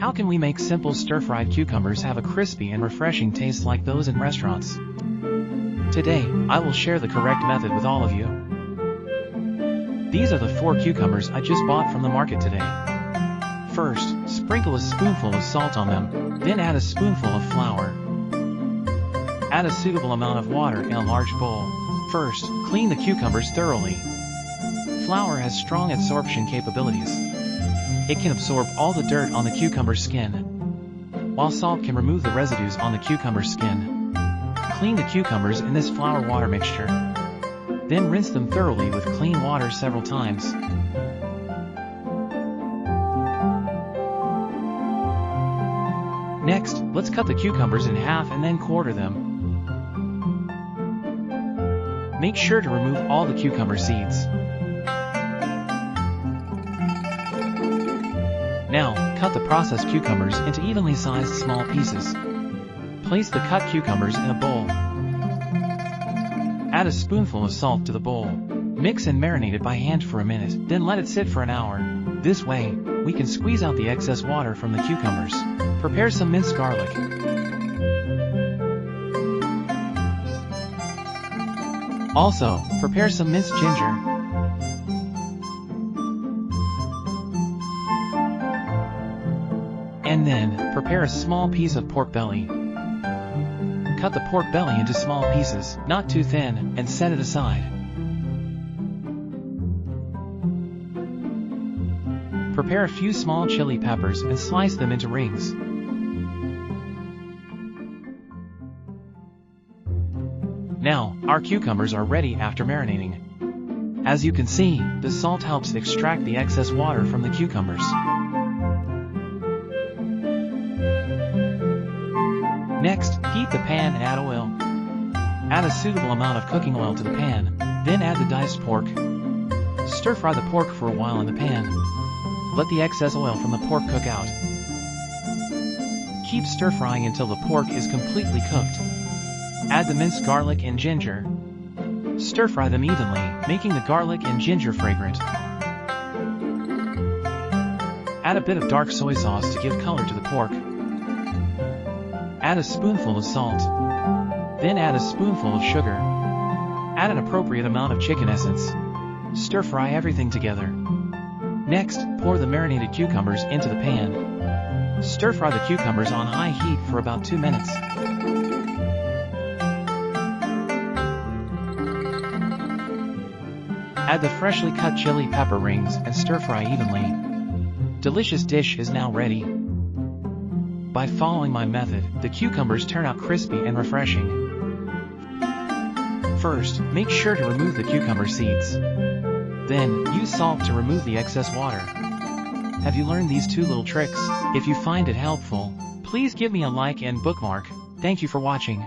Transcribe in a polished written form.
How can we make simple stir-fried cucumbers have a crispy and refreshing taste like those in restaurants? Today, I will share the correct method with all of you. These are the 4 cucumbers I just bought from the market today. First, sprinkle a spoonful of salt on them, then add a spoonful of flour. Add a suitable amount of water in a large bowl. First, clean the cucumbers thoroughly. Flour has strong absorption capabilities. It can absorb all the dirt on the cucumber skin, while salt can remove the residues on the cucumber skin. Clean the cucumbers in this flour-water mixture. Then rinse them thoroughly with clean water several times. Next, let's cut the cucumbers in half and then quarter them. Make sure to remove all the cucumber seeds. Now, cut the processed cucumbers into evenly sized small pieces. Place the cut cucumbers in a bowl. Add a spoonful of salt to the bowl. Mix and marinate it by hand for a minute, then let it sit for an hour. This way, we can squeeze out the excess water from the cucumbers. Prepare some minced garlic. Also, prepare some minced ginger. And then, prepare a small piece of pork belly. Cut the pork belly into small pieces, not too thin, and set it aside. Prepare a few small chili peppers and slice them into rings. Now, our cucumbers are ready after marinating. As you can see, the salt helps extract the excess water from the cucumbers. Next, heat the pan and add oil. Add a suitable amount of cooking oil to the pan, then add the diced pork. Stir-fry the pork for a while in the pan. Let the excess oil from the pork cook out. Keep stir-frying until the pork is completely cooked. Add the minced garlic and ginger. Stir-fry them evenly, making the garlic and ginger fragrant. Add a bit of dark soy sauce to give color to the pork. Add a spoonful of salt. Then add a spoonful of sugar. Add an appropriate amount of chicken essence. Stir-fry everything together. Next, pour the marinated cucumbers into the pan. Stir-fry the cucumbers on high heat for about 2 minutes. Add the freshly cut chili pepper rings and stir-fry evenly. Delicious dish is now ready. By following my method, the cucumbers turn out crispy and refreshing. First, make sure to remove the cucumber seeds. Then, use salt to remove the excess water. Have you learned these 2 little tricks? If you find it helpful, please give me a like and bookmark. Thank you for watching.